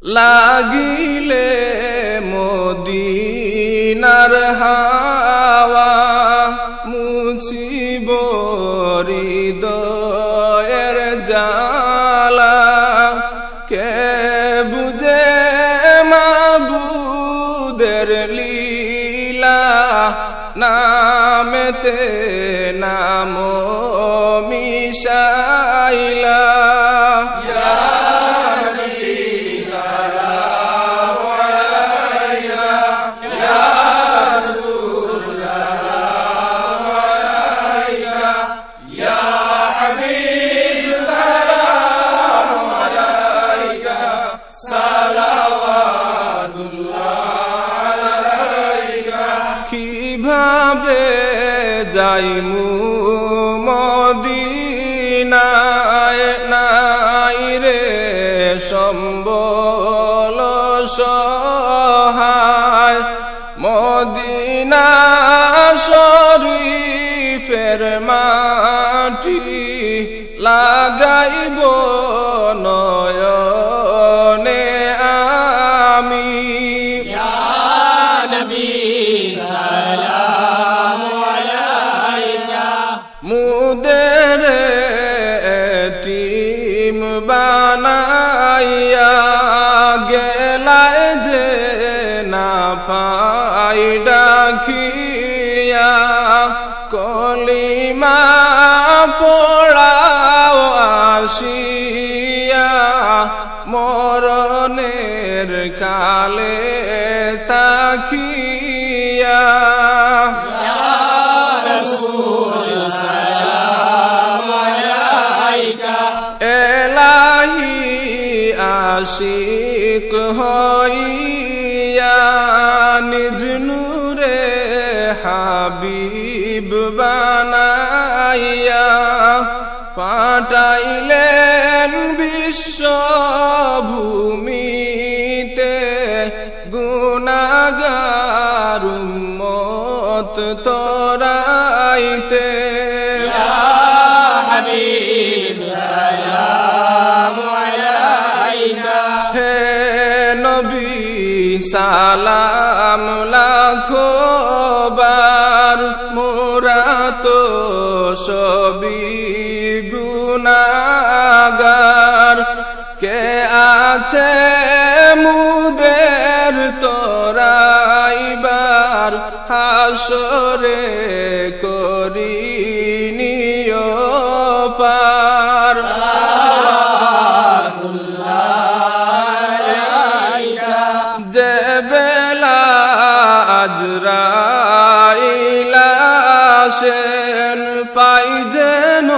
লাগিলে মদিনার হাওয়া মুছিব হৃদয়ের জ্বালা কে বুঝে মাবুদের লীলা নামেতে নাম মিশাইলা কিভাবে যাইমু মদিনায় নাই রে সম্বল সহায় মদিনা শরীফের মাটি লাগাইব নয়নে আমি মুদের এতিম বানাইয়া গেলায় যে না পাই ডাকিয়া কলিমা পড়াও আসিয়া মরণের কালে তাকিয়া এলাহি আশিক হইয়া নিজ নূরে হাবিব বানাইয়া পাঠাইলেন বিশ্বভূমিতে গুনাহগার উম্মত তরাইতে হে নবী সালাম লাখো বার মোরা তো সবই গুনাহগার কে আছে মুদের তোরাইবার হাসরে করিনিও পার যে বেলা আজরাইল আসেন পাই যেন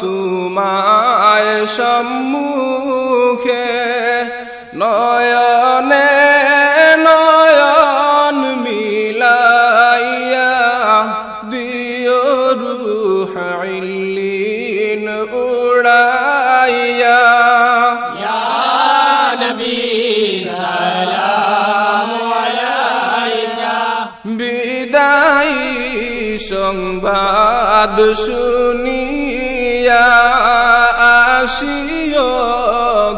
তোমায় সম্মুখে নয়নে নয়ন মিলাইয়া দিও রূহ ইল্লিন উড়াইয়া বিদায়ী সংবাদ শুনিয়া আসিও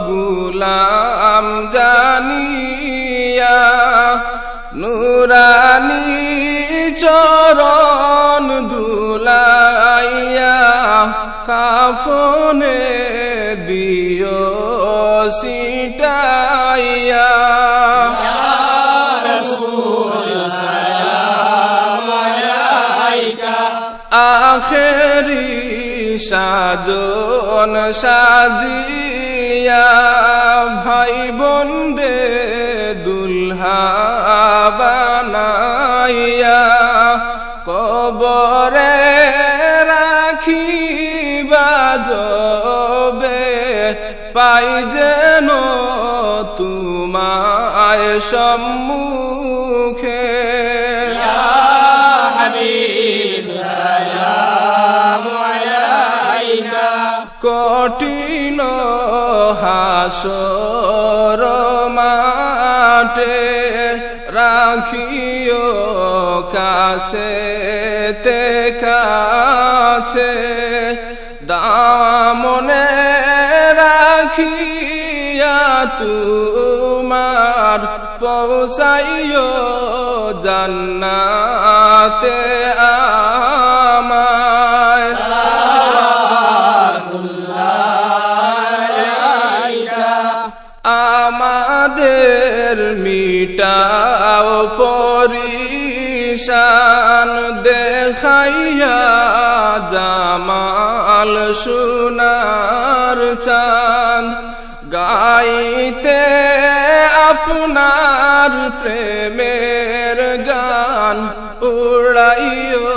গুলাম জানিয়া নুরানি চরণ দুলাইয়া কাফনে দিও সিটাইয়া আখেরি সাজন সাজিয়া ভাই বন্দে দুলহা বানাইয়া কবরে রাখিবা যবে পাই যেন তোমায় সম্মুখে কঠিন হাসর মাঠে রাখিও কাছে তে কাছে দামনে রাখিয়া তু আমার পৌঁছাইও জান্নাতে আমায় আমাদের মিটাও পরিশান দেখাইয়া জামাল সোনার চাঁদ গাইতে আপনার প্রেমের গান উড়াইও